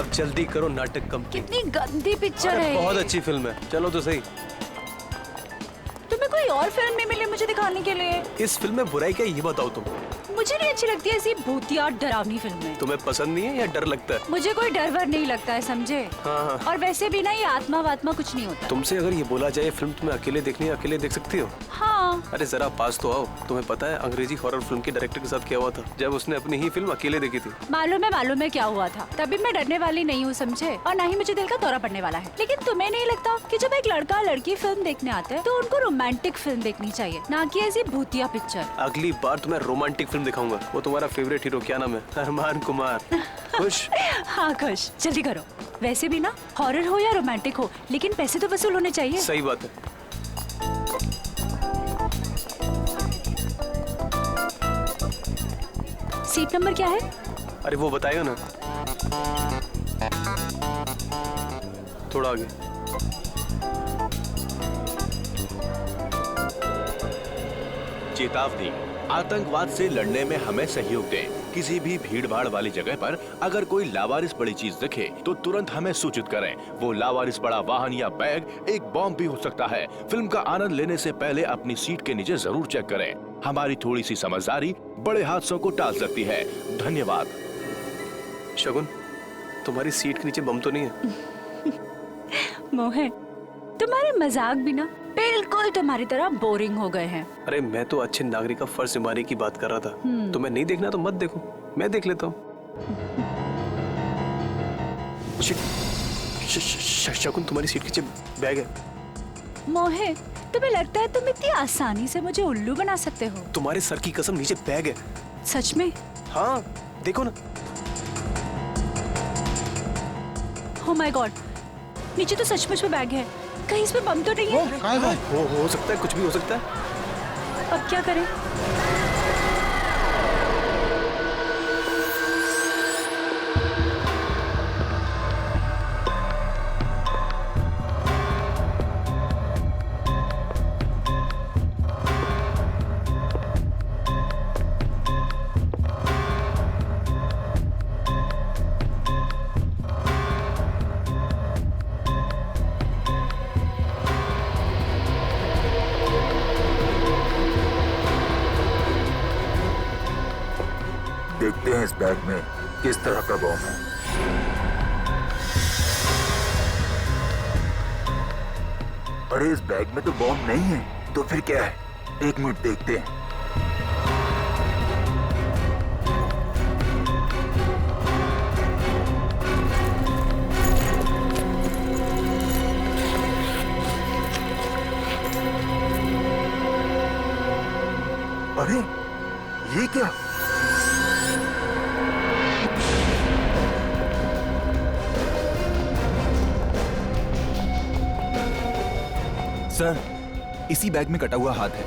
अब जल्दी करो नाटक कंपनी। कितनी गंदी पिक्चर है। बहुत अच्छी फिल्म है, चलो तो सही। तुम्हें कोई और फिल्म नहीं मिली मुझे दिखाने के लिए? इस फिल्म में बुराई क्या है ये बताओ तुम। मुझे नहीं अच्छी लगती ऐसी भूतिया डरावनी फिल्में। तुम्हें पसंद नहीं है या डर लगता है? मुझे कोई डर वर नहीं लगता है, समझे? हाँ। और वैसे भी ना ये आत्मा वात्मा कुछ नहीं होता। तुमसे अगर ये बोला जाए फिल्म तुम्हें अकेले देखनी है, अकेले देख सकती हो? हाँ। अरे जरा पास तो आओ। तुम्हें पता है अंग्रेजी हॉरर फिल्म के डायरेक्टर के साथ क्या हुआ था जब उसने अपनी ही फिल्म अकेले देखी थी? मालूम है क्या हुआ था। तभी मैं डरने वाली नहीं हूँ, समझे? और ना ही मुझे दिल का दौरा पड़ने वाला है। लेकिन तुम्हें नहीं लगता कि जब एक लड़का लड़की फिल्म देखने आते हैं तो उनको रोमांटिक फिल्म देखनी चाहिए, ना कि ऐसी भूतिया पिक्चर? अगली बार तुम्हें रोमांटिक फिल्म दिखाऊंगा। वो तुम्हारा फेवरेट हीरो क्या नाम है? अरमान कुमार। खुश? हाँ खुश। जल्दी करो। वैसे भी ना हॉरर हो या रोमांटिक हो, लेकिन पैसे तो वसूल होने चाहिए। सही बात है। सीट नंबर क्या है? अरे वो बताएगा ना। थोड़ा आगे। चेतावनी, आतंकवाद से लड़ने में हमें सहयोग दें। किसी भी भीड़ भाड़ वाली जगह पर अगर कोई लावारिस बड़ी चीज दिखे तो तुरंत हमें सूचित करें। वो लावारिस बड़ा वाहन या बैग एक बॉम्ब भी हो सकता है। फिल्म का आनंद लेने से पहले अपनी सीट के नीचे जरूर चेक करें। हमारी थोड़ी सी समझदारी बड़े हादसों को टाल सकती है। धन्यवाद। शगुन, तुम्हारी सीट के नीचे बम तो नहीं है? मोहन, तुम्हारे मजाक भी ना बिल्कुल तुम्हारी तरह बोरिंग हो गए हैं। अरे मैं तो अच्छे नागरिक का फर्ज निभाने की बात कर रहा था। तुम्हें नहीं देखना तो मत देखो, मैं देख लेता हूँ। शगुन, तुम्हारी सीट के नीचे बैग है। मोहे, तुम्हें लगता है तुम इतनी आसानी से मुझे उल्लू बना सकते हो? तुम्हारे सर की कसम, नीचे बैग है। सच में? हाँ, देखो ना। Oh my God, नीचे तो सचमुच में बैग है। कहीं इसमें बम तो नहीं है? हो सकता है, कुछ भी हो सकता है। अब क्या करें? देखते हैं इस बैग में किस तरह का बम है। अरे इस बैग में तो बम नहीं है, तो फिर क्या है? एक मिनट देखते हैं। अरे ये क्या? सर, इसी बैग में कटा हुआ हाथ है।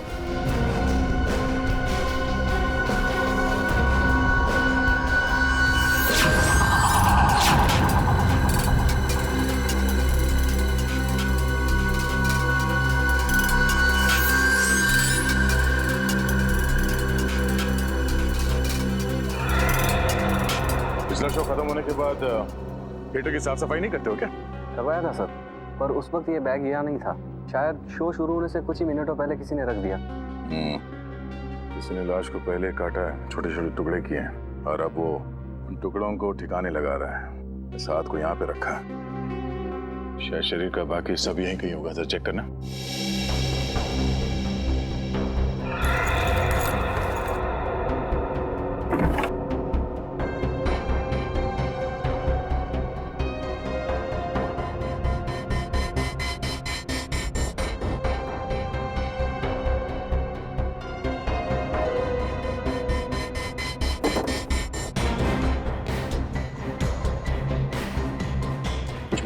पिछला शो खत्म होने के बाद थिएटर की साफ सफाई नहीं करते हो क्या? करवाया था सर, पर उस वक्त ये बैग यहाँ नहीं था। शायद शो शुरू होने से कुछ ही मिनटों पहले किसी ने रख दिया। किसी ने लाश को पहले काटा है, छोटे छोटे टुकड़े किए हैं और अब वो उन टुकड़ों को ठिकाने लगा रहा है। इस हाथ को यहाँ पे रखा है। शायद शरीर का बाकी हिस्सा भी यहीं कहीं होगा। सर चेक करना।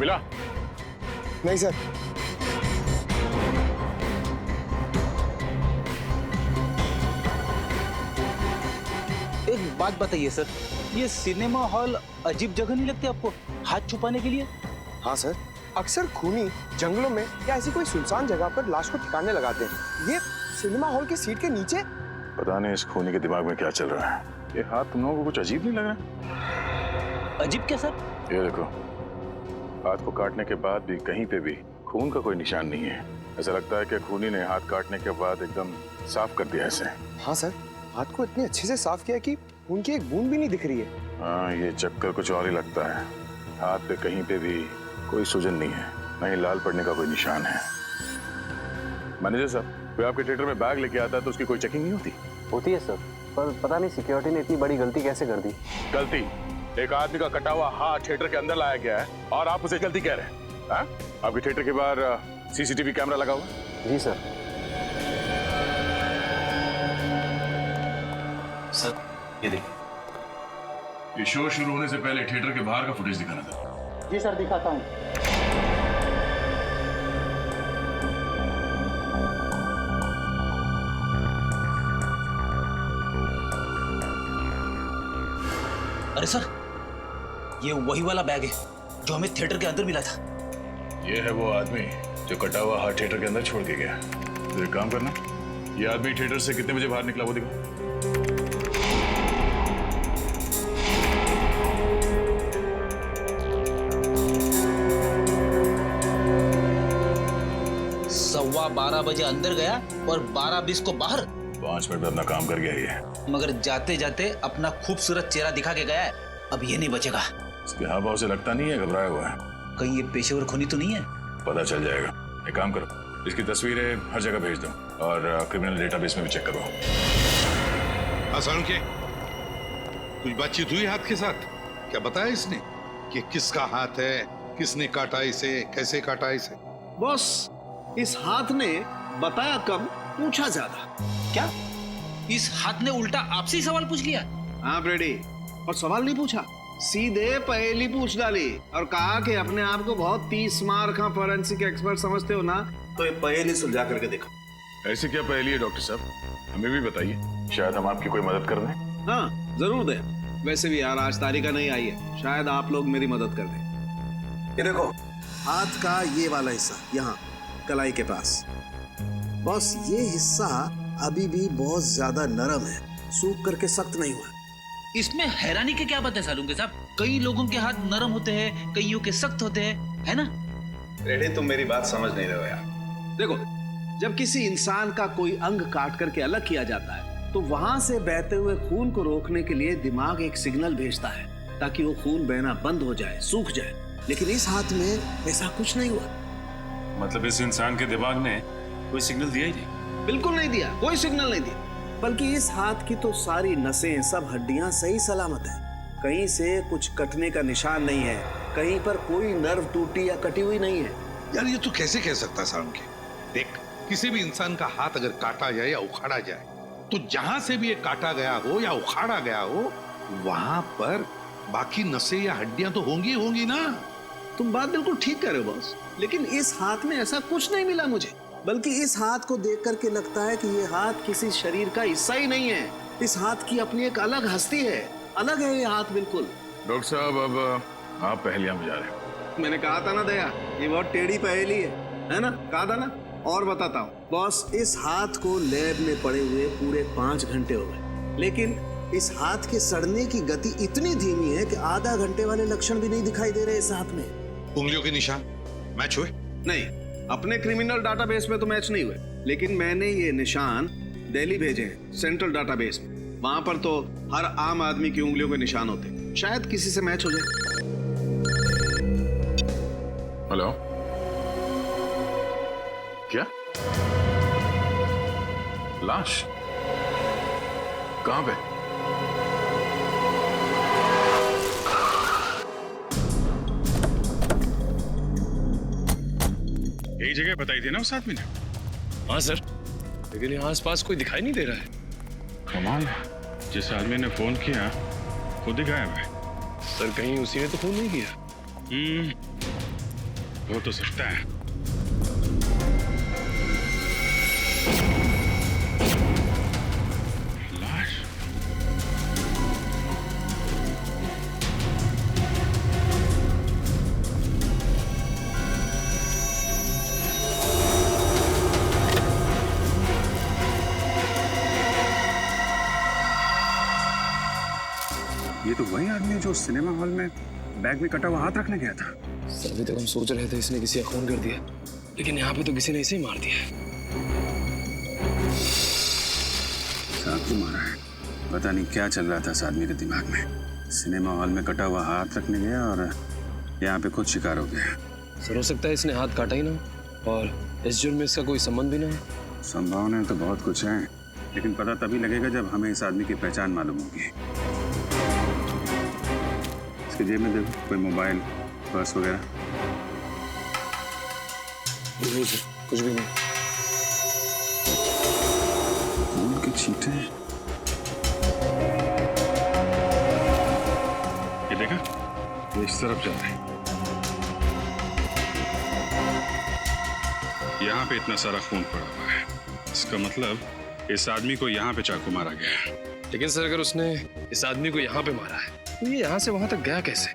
मिला? नहीं सर। एक बात बताइए सर, ये सिनेमा हॉल अजीब जगह नहीं लगती आपको हाथ छुपाने के लिए? हाँ सर, अक्सर खूनी जंगलों में या ऐसी कोई सुनसान जगह पर लाश को ठिकाने लगाते हैं। ये सिनेमा हॉल की सीट के नीचे? पता नहीं इस खूनी के दिमाग में क्या चल रहा है। ये हाथ तुम लोगों को कुछ अजीब नहीं लग रहा? अजीब क्या सर? ये देखो, हाथ को काटने के बाद भी कहीं पे भी खून का कोई निशान नहीं है। ऐसा लगता है कि खूनी ने हाथ काटने के बाद एकदम साफ कर दिया इसे। हाँ सर, हाथ को इतने अच्छे से साफ किया कि उनकी एक बूंद भी नहीं दिख रही है। हाँ, ये चक्कर कुछ और ही लगता है। हाथ पे कहीं पे भी कोई सूजन नहीं है, न ही लाल पड़ने का कोई निशान है। मैनेजर साहब, कोई आपके थिएटर में बैग लेके आता है तो उसकी कोई चेकिंग नहीं होती? होती है सर, पर पता नहीं सिक्योरिटी ने इतनी बड़ी गलती कैसे कर दी। गलती? एक आदमी का कटा हुआ हाथ थिएटर के अंदर लाया गया है और आप उसे गलती कह रहे हैं? हाँ? आपके थिएटर के बाहर सीसीटीवी कैमरा लगा हुआ? जी सर। सर ये देखिए, ये शो शुरू होने से पहले थिएटर के बाहर का फुटेज दिखाना था। जी सर, दिखाता हूँ। अरे सर, ये वही वाला बैग है जो हमें थिएटर के अंदर मिला था। ये है वो आदमी जो कटा हुआ हाथ थिएटर के अंदर छोड़ के गया। तो एक काम करना, ये आदमी थिएटर से कितने बजे बाहर निकला वो दिखाओ। सवा 12 बजे अंदर गया और 12:20 को बाहर। 5 मिनट में अपना काम कर गया ये। मगर जाते जाते अपना खूबसूरत चेहरा दिखा के गया है। अब ये नहीं बचेगा। इसके हाव भाव से लगता नहीं है घबराया हुआ है। कहीं ये पेशेवर खूनी तो नहीं है? पता चल जाएगा। एक काम करो, इसकी तस्वीरें हर जगह भेज दो और क्रिमिनल डेटाबेस में भी चेक करो। आसान के कुछ बातचीत हुई हाथ के साथ? क्या बताया इसने कि किसका हाथ है, किसने काटा इसे, कैसे काटा इसे? बॉस, इस हाथ ने बताया कम, पूछा ज्यादा। क्या इस हाथ ने उल्टा आपसे ही सवाल पूछ लिया? हाँ ब्रेडी, और सवाल नहीं पूछा, सीधे पहेली पूछ डाली और कहा कि अपने आप को बहुत 30 मार का फोरेंसिक एक्सपर्ट समझते हो ना, तो ये पहेली सुलझा करके देखो। ऐसी क्या पहेली है डॉक्टर साहब, हमें भी बताइए, शायद हम आपकी कोई मदद कर दें। हाँ जरूर दे। वैसे भी यार आज तारीखा नहीं आई है, शायद आप लोग मेरी मदद कर दें। ये देखो, हाथ का ये वाला हिस्सा यहाँ कलाई के पास। बॉस, ये हिस्सा अभी भी बहुत ज्यादा नरम है, सूख करके सख्त नहीं हुआ। इसमें हैरानी की क्या बात है सालुंके साहब? कई लोगों के हाथ नरम होते हैं, कईयों के सख्त होते हैं, है ना? रेडे, तुम मेरी बात समझ नहीं रहे हो यार। देखो, जब किसी इंसान का कोई अंग काट करके अलग किया जाता है तो वहां से बहते हुए खून को रोकने के लिए दिमाग एक सिग्नल भेजता है ताकि वो खून बहना बंद हो जाए, सूख जाए। लेकिन इस हाथ में ऐसा कुछ नहीं हुआ। मतलब इस इंसान के दिमाग ने कोई सिग्नल दिया ही नहीं? बिल्कुल नहीं दिया, कोई सिग्नल नहीं दिया। बल्कि इस हाथ की तो सारी नसें, सब हड्डियां सही सलामत है। कहीं से कुछ कटने का निशान नहीं है, कहीं पर कोई नर्व टूटी या कटी हुई नहीं है। यार ये तो कैसे कह सकता सारुण के? देख, किसी भी इंसान का हाथ अगर काटा जाए या उखाड़ा जाए तो जहां से भी ये काटा गया हो या उखाड़ा गया हो वहां पर बाकी नसें या हड्डियां तो होंगी होंगी ना। तुम बात बिल्कुल ठीक कर रहे हो बॉस, लेकिन इस हाथ में ऐसा कुछ नहीं मिला मुझे। बल्कि इस हाथ को देख करके लगता है कि ये हाथ किसी शरीर का हिस्सा ही नहीं है। इस हाथ की अपनी एक अलग हस्ती है, अलग है ये हाथ बिल्कुल। डॉक्टर साहब, अब आप पहेलियां बुझा रहे हो। मैंने कहा था ना दया, ये बहुत टेढ़ी पहेली है ना? कहा था ना। और बताता हूँ बॉस, इस हाथ को लैब में पड़े हुए पूरे 5 घंटे हो गए, लेकिन इस हाथ के सड़ने की गति इतनी धीमी है कि आधा घंटे वाले लक्षण भी नहीं दिखाई दे रहे इस हाथ में। उंगलियों के निशान मैच हुए? नहीं, अपने क्रिमिनल डाटाबेस में तो मैच नहीं हुए, लेकिन मैंने ये निशान दिल्ली भेजे हैं सेंट्रल डाटाबेस में। वहां पर तो हर आम आदमी की उंगलियों के निशान होते हैं, शायद किसी से मैच हो जाए। हेलो, क्या लाश कहां पे? यही जगह बताई थी ना उस आदमी ने? हाँ सर, लेकिन यहाँ आसपास कोई दिखाई नहीं दे रहा है। कमाल है, जिस आदमी ने फोन किया खुद ही गायब है। सर कहीं उसी ने तो फोन नहीं किया? हो तो सकता है। लाश? ये तो वही आदमी है जो सिनेमा हॉल में बैग में कटा हुआ हाथ रखने गया था। सर अभी तक हम सोच रहे थे इसने किसी का खून कर दिया, लेकिन यहाँ पे तो किसी ने इसे ही मार दिया। चाकू मारा है। पता नहीं क्या चल रहा था इस आदमी के दिमाग में। सिनेमा हॉल में कटा हुआ हाथ रखने गया और यहाँ पे खुद शिकार हो गया। सर हो सकता है इसने हाथ काटा ही ना हो और इस जुर्म में इसका कोई संबंध भी ना हो। संभावनाएं तो बहुत कुछ हैं, लेकिन पता तभी लगेगा जब हमें इस आदमी की पहचान मालूम होगी। इसके जेब में देखो, कोई मोबाइल, पर्स वगैरह? नहीं सर, कुछ भी नहीं। खून के छींटे। ये देखा, ये इस तरफ जा रहे हैं। यहाँ पे इतना सारा खून पड़ा हुआ है, इसका मतलब इस आदमी को यहाँ पे चाकू मारा गया है। लेकिन सर अगर उसने इस आदमी को यहाँ पे मारा है तो ये यहाँ से वहां तक गया कैसे?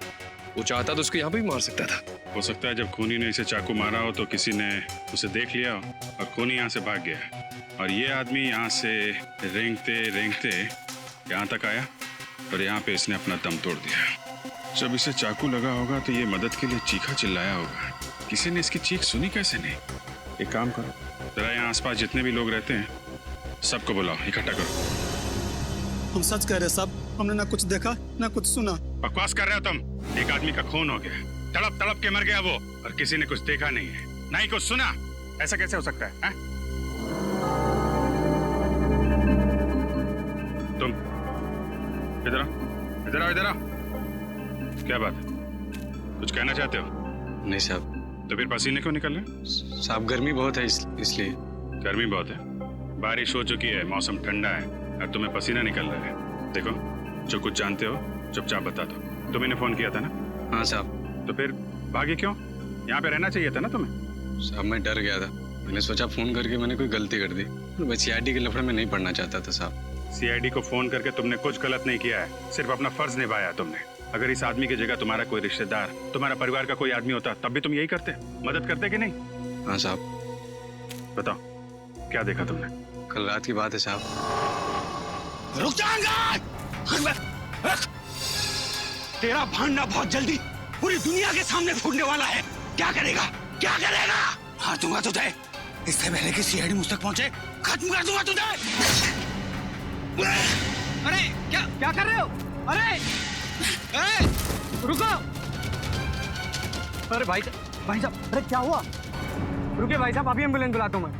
वो चाहता तो उसको यहाँ पे भी मार सकता था। हो सकता है जब खूनी ने इसे चाकू मारा हो तो किसी ने उसे देख लिया हो और खूनी यहाँ से भाग गया और ये आदमी यहाँ से रेंगते रेंगते यहाँ तक आया और यहाँ पे इसने अपना दम तोड़ दिया। जब इसे चाकू लगा होगा तो ये मदद के लिए चीखा चिल्लाया होगा। किसी ने इसकी चीख सुनी कैसे नहीं? एक काम करो, जरा यहाँ आसपास जितने भी लोग रहते हैं सबको बुलाओ, इकट्ठा करो। हम सच कह रहे साहब, हमने ना कुछ देखा ना कुछ सुना। बकवास कर रहे हो तुम। एक आदमी का खून हो गया, तड़प तड़प के मर गया वो, और किसी ने कुछ देखा नहीं है, ना ही कुछ सुना। ऐसा कैसे हो सकता है? तुम इधर आओ, इधर आओ, इधर आओ। क्या बात है, कुछ कहना चाहते हो? नहीं साहब। तो फिर पसीने क्यों निकल रहे? साहब गर्मी बहुत है इसलिए। गर्मी बहुत है? बारिश हो चुकी है, मौसम ठंडा है और तुम्हें पसीना निकल रहा है। देखो, जो कुछ जानते हो चुपचाप बता दो। तुम्हें फोन किया था ना? हाँ साहब। तो फिर भागे क्यों? यहाँ पे रहना चाहिए था ना तुम्हें। साहब मैं डर गया था, मैंने सोचा फोन करके मैंने कोई गलती कर दी। मैं सीआईडी के लफड़े में नहीं पड़ना चाहता था साहब। सीआईडी को फोन करके तुमने कुछ गलत नहीं किया है, सिर्फ अपना फर्ज निभाया तुमने। अगर इस आदमी की जगह तुम्हारा कोई रिश्तेदार, तुम्हारा परिवार का कोई आदमी होता तब भी तुम यही करते, मदद करते कि नहीं? हाँ साहब। बताओ क्या देखा तुमने? कल रात की बात है साहब। रुक जाएंगे! तेरा भांडा बहुत जल्दी पूरी दुनिया के सामने फूटने वाला है। क्या करेगा? क्या करेगा? हाँ दूंगा तुझे, इससे पहले कि सीआईडी मुझ तक पहुंचे खत्म कर दूंगा तुझे। अरे क्या कर रहे हो? अरे रुको! अरे भाई साहब, अरे क्या हुआ? रुके भाई साहब, अभी एम्बुलेंस बुलाता हूँ मैं।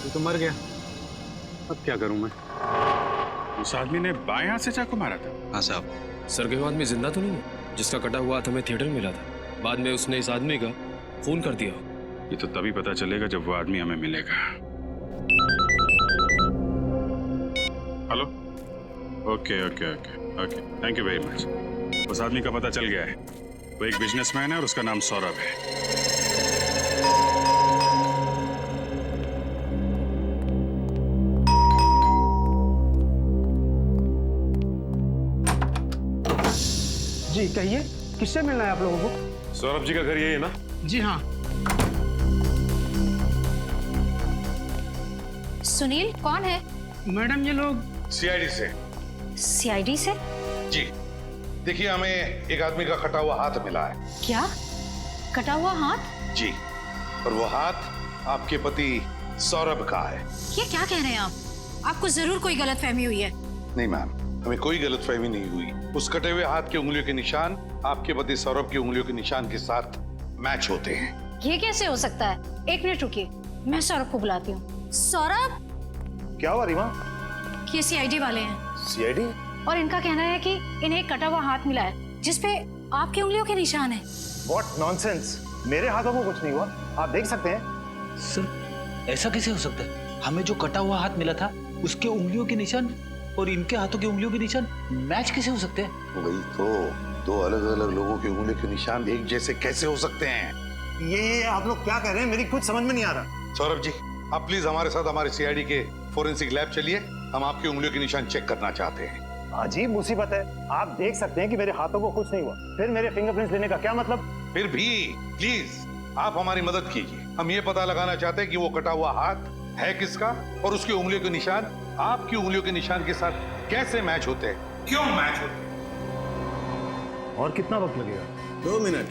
तू तो मर गया, अब क्या करूं मैं? उस आदमी ने बाएं हाथ से चाकू मारा था। हाँ साहब। सर के आदमी जिंदा तो नहीं है जिसका कटा हुआ हाथ हमें थिएटर में मिला था? बाद में उसने इस आदमी का खून कर दिया। ये तो तभी पता चलेगा जब वो आदमी हमें मिलेगा। Hello, okay okay okay okay, thank you very much. उस आदमी का पता चल गया है, वो एक बिजनेसमैन है और उसका नाम सौरभ है। जी कहिए, किससे मिलना है आप लोगों को? सौरभ जी का घर यही है ना? जी हाँ। सुनील कौन है? मैडम ये लोग सीआईडी से। सीआईडी से? जी देखिए, हमें एक आदमी का कटा हुआ हाथ मिला है। क्या? कटा हुआ हाथ? जी, और वो हाथ आपके पति सौरभ का है। ये क्या कह रहे हैं आप? आपको जरूर कोई गलतफहमी हुई है। नहीं मैम, हमें कोई गलतफहमी नहीं हुई। उस कटे हुए हाथ की उंगलियों के निशान आपके पति सौरभ की उंगलियों के निशान के साथ मैच होते हैं। ये कैसे हो सकता है? एक मिनट रुकिए, मैं सौरभ को बुलाती हूँ। सौरभ! क्या हुआ रीमा? ये सीआईडी वाले हैं। सीआईडी? और इनका कहना है कि इन्हें एक कटा हुआ हाथ मिला है जिसपे आपकी उंगलियों के निशान है। What nonsense! मेरे हाथों को कुछ नहीं हुआ, आप देख सकते हैं। सर ऐसा कैसे हो सकता है? हमें जो कटा हुआ हाथ मिला था उसके उंगलियों के निशान और इनके हाथों की उंगलियों के निशान मैच कैसे हो सकते हैं? वही तो, दो अलग अलग लोगों की उंगलियों के निशान एक जैसे कैसे हो सकते हैं? ये आप लोग क्या कह रहे हैं? मेरी कुछ समझ में नहीं आ रहा। सौरभ जी, आप प्लीज हमारे साथ हमारे सीआईडी के फोरेंसिक लैब चलिए, हम आपकी उंगलियों के निशान चेक करना चाहते हैं। अजीब मुसीबत है, आप देख सकते हैं कि मेरे हाथों को कुछ नहीं हुआ, फिर मेरे फिंगरप्रिंट्स लेने का क्या मतलब? फिर भी प्लीज आप हमारी मदद कीजिए, हम ये पता लगाना चाहते हैं कि वो कटा हुआ हाथ है किसका और उसकी उंगलियों के निशान आपकी उंगलियों के निशान के साथ कैसे मैच होते हैं, क्यों मैच होते हैं? और कितना वक्त लगेगा? 2 मिनट,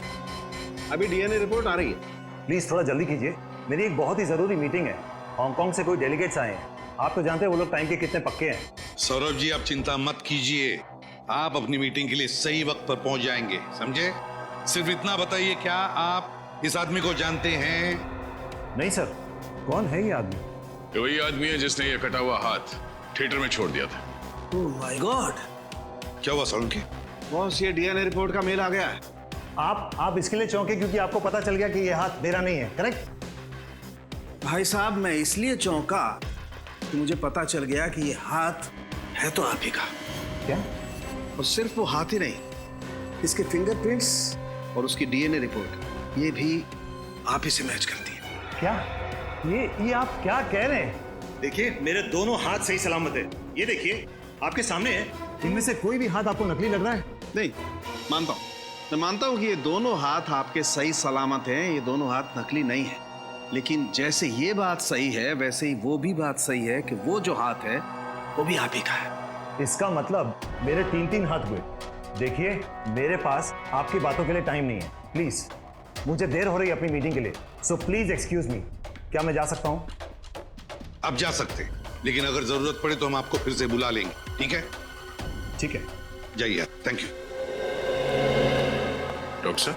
अभी डीएनए रिपोर्ट आ रही है। प्लीज थोड़ा जल्दी कीजिए, मेरी एक बहुत ही जरूरी मीटिंग है। हांगकांग से कोई डेलीगेट्स आए हैं, आप तो जानते हैं वो लोग टाइम के कितने पक्के हैं। सौरभ जी, आप चिंता मत कीजिए, आप अपनी मीटिंग के लिए सही वक्त पर पहुंच जाएंगे, समझे? सिर्फ इतना बताइए, क्या आप इस आदमी को जानते हैं? नहीं सर, कौन है ये आदमी? वही आदमी है जिसने ये कटा हुआ हाथ थिएटर में छोड़ दिया था। ओह माय गॉड, क्या हुआ सोलंकी? बॉस, ये डीएनए रिपोर्ट का मेल आ गया है। आप इसके लिए चौंके क्योंकि आपको पता चल गया कि ये हाथ मेरा नहीं है, करेक्ट? भाई साहब, मैं इसलिए चौंका कि मुझे पता चल गया कि ये हाथ है तो आप ही का। क्या? और सिर्फ वो हाथ ही नहीं, इसके फिंगरप्रिंट्स और उसकी डीएनए रिपोर्ट, ये भी आप ही से मैच करती है। क्या? ये आप क्या कह रहे हैं? देखिए, मेरे दोनों हाथ सही सलामत है, ये देखिए आपके सामने है। इनमें से कोई भी हाथ आपको नकली लग रहा है? नहीं, मानता हूं, मैं मानता हूं कि ये दोनों हाथ आपके सही सलामत हैं, ये दोनों हाथ नकली नहीं है। लेकिन जैसे ये बात सही है, वैसे ही वो भी बात सही है कि वो जो हाथ है वो भी आप ही का है। इसका मतलब मेरे 3 हाथ हुए। देखिए, मेरे पास आपकी बातों के लिए टाइम नहीं है, प्लीज। मुझे देर हो रही है अपनी मीटिंग के लिए, सो प्लीज एक्सक्यूज मी। क्या मैं जा सकता हूं? आप जा सकते हैं, लेकिन अगर जरूरत पड़े तो हम आपको फिर से बुला लेंगे, ठीक है? ठीक है, जाइए, थैंक यू। डॉक्टर साहब,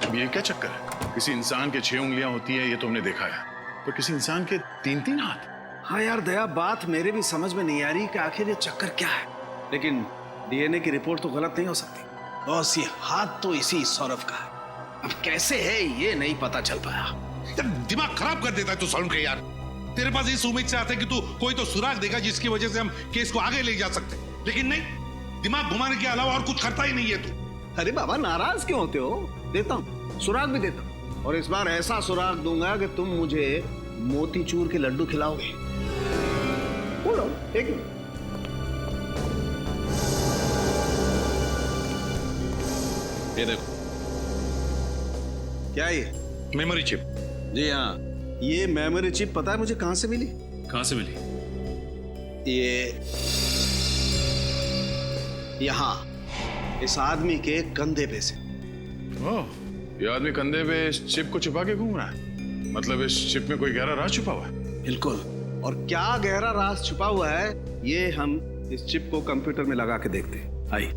अब ये क्या चक्कर है? किसी इंसान के 6 उंगलियां होती है, ये तुमने देखा है, तो किसी इंसान के 3 हाथ? हाँ यार दया, बात मेरे भी समझ में नहीं आ रही कि आखिर ये चक्कर क्या है। लेकिन डीएनए की रिपोर्ट तो गलत नहीं हो सकती। बॉस, ये हाथ तो इसी सौरभ का है। अब कैसे है ये नहीं पता चल पाया। दिमाग खराब कर देता है तू सौरभ के यार। तेरे पास इस उम्मीद से आता है कि तू कोई तो सुराग देगा जिसकी वजह से हम केस को आगे ले जा सकते, लेकिन नहीं, दिमाग घुमाने के अलावा और कुछ करता ही नहीं है तू। अरे बाबा, नाराज क्यों होते हो? देता हूँ, सुराग भी देता हूँ, और इस बार ऐसा सुराग दूंगा कि तुम मुझे मोतीचूर के लड्डू खिलाओगे। बोलो, एक मिनट। ये देखो, क्या ये? Memory chip. जी हाँ, ये मेमोरी चिप पता है मुझे कहां से मिली? कहां से मिली? ये यहाँ इस आदमी के कंधे पे से। ओह, ये आदमी कंधे पे इस चिप को छुपा के घूम रहा है। मतलब इस चिप में कोई गहरा राज छुपा हुआ है। बिल्कुल, और क्या गहरा राज छुपा हुआ है ये हम इस चिप को कंप्यूटर में लगा के देखते हैं। आइए।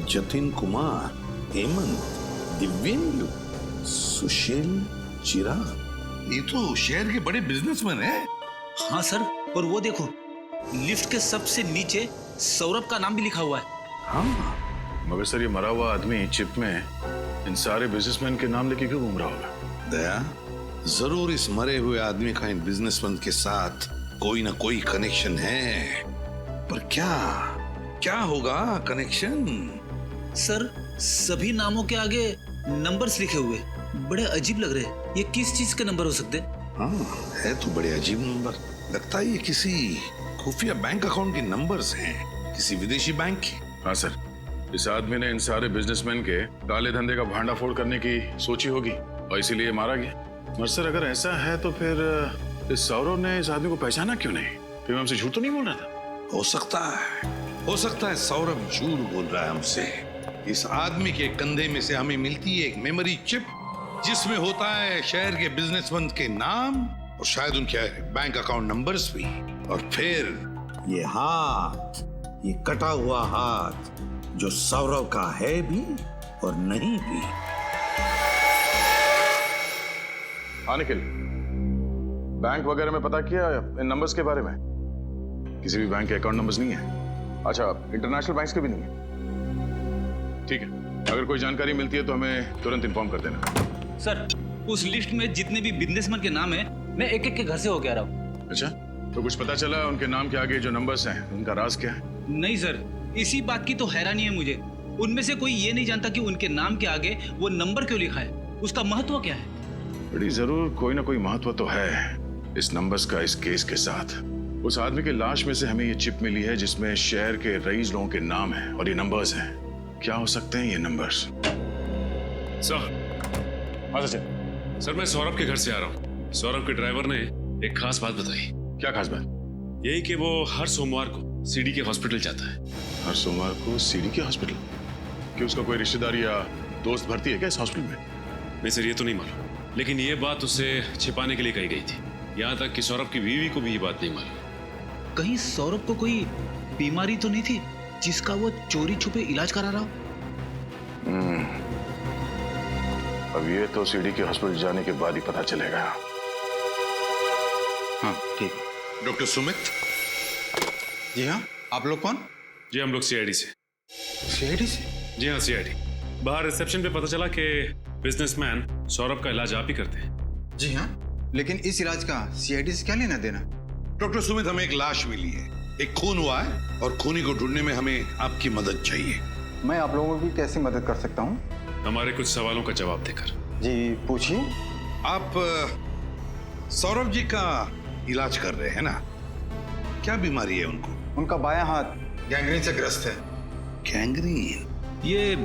जतिन कुमार, हेमंत, दिव्येंदु, सुशील, चिराग, ये तो शहर के बड़े बिजनेसमैन हैं। हाँ सर, और वो देखो, लिफ्ट के सबसे नीचे सौरभ का नाम भी लिखा हुआ है। हाँ, मगर सर ये मरा हुआ आदमी चिप में इन सारे बिजनेसमैन के नाम लेके क्यों घूम रहा होगा? दया, जरूर इस मरे हुए आदमी का इन बिजनेसमैन के साथ कोई ना कोई कनेक्शन है, पर क्या होगा कनेक्शन? सर, सभी नामों के आगे नंबर्स लिखे हुए, बड़े अजीब लग रहे हैं। ये किस चीज के नंबर हो सकते हैं? हाँ, है तो बड़े अजीब नंबर। लगता है ये किसी खुफिया बैंक अकाउंट के नंबर्स हैं, किसी विदेशी बैंक के। हाँ सर, इस आदमी ने इन सारे बिजनेसमैन के काले धंधे का भांडाफोड़ करने की सोची होगी और इसीलिए मारा गया। और सर अगर ऐसा है तो फिर इस सौरभ ने इस आदमी को पहचाना क्यों नहीं? फिर हमसे झूठ तो नहीं बोल रहा था? हो सकता है सौरभ झूठ बोल रहा है हमसे। इस आदमी के कंधे में से हमें मिलती है एक मेमोरी चिप जिसमें होता है शहर के बिजनेसमैन के नाम और शायद उनके बैंक अकाउंट नंबर्स भी। और फिर ये हाथ, ये कटा हुआ हाथ जो सौरभ का है भी और नहीं भी। हाँ निखिल, बैंक वगैरह में पता किया इन नंबर्स के बारे में? किसी भी बैंक के अकाउंट नंबर्स नहीं है। अच्छा, इंटरनेशनल बैंक्स के भी नहीं है? ठीक है, अगर कोई जानकारी मिलती है तो हमें तुरंत इन्फॉर्म कर देना। सर, उस लिस्ट में जितने भी बिजनेसमैन के नाम है, मैं एक एक के घर से होके आ रहा हूँ। अच्छा, तो कुछ पता चला उनके नाम के आगे जो नंबर्स हैं उनका राज क्या है? नहीं सर, इसी बात की तो हैरानी है मुझे। उनमें से कोई ये नहीं जानता कि उनके नाम के आगे वो नंबर क्यों लिखा है, उसका महत्व क्या है। बड़ी जरूर कोई ना कोई महत्व तो है इस नंबर्स का इस केस के साथ। उस आदमी के लाश में से हमें ये चिप मिली है जिसमें शहर के रईस लोगों के नाम हैं और ये नंबर्स हैं। क्या हो सकते हैं ये नंबर्स? सर। हाँ सर। सर मैं सौरभ के घर से आ रहा हूँ। सौरभ के ड्राइवर ने एक खास बात बताई। क्या खास बात? यही कि वो हर सोमवार को सीडी के हॉस्पिटल जाता है। हर सोमवार को सीडी के हॉस्पिटल? कि उसका कोई रिश्तेदार या दोस्त भर्ती है क्या इस हॉस्पिटल में? नहीं सर, ये तो नहीं मालूम, लेकिन ये बात उसे छिपाने के लिए कही गई थी। यहाँ तक कि सौरभ की बीवी को भी ये बात नहीं मालूम। कहीं सौरभ को कोई बीमारी तो नहीं थी जिसका वो चोरी छुपे इलाज करा रहा हो? अब ये तो सीडी के हॉस्पिटल जाने के बाद ही पता चलेगा। हाँ ठीक। डॉक्टर सुमित? जी हाँ, आप लोग कौन? जी हम लोग सीआईडी से। सीआईडी से? जी हाँ सीआईडी। बाहर रिसेप्शन पे पता चला कि बिजनेसमैन सौरभ का इलाज आप ही करते हैं। जी हाँ, लेकिन इस इलाज का सीआईडी से क्या लेना देना? डॉक्टर सुमित, हमें एक लाश मिली है, एक खून हुआ है और खूनी को ढूंढने में हमें आपकी मदद चाहिए। मैं आप लोगों की कैसे मदद कर सकता हूँ? हमारे कुछ सवालों का जवाब देकर। जी पूछिए। आप सौरभ जी का इलाज कर रहे हैं ना? क्या बीमारी है उनको? उनका बायां हाथ गैंग्रीन से ग्रस्त है। गैंग्रीन? ये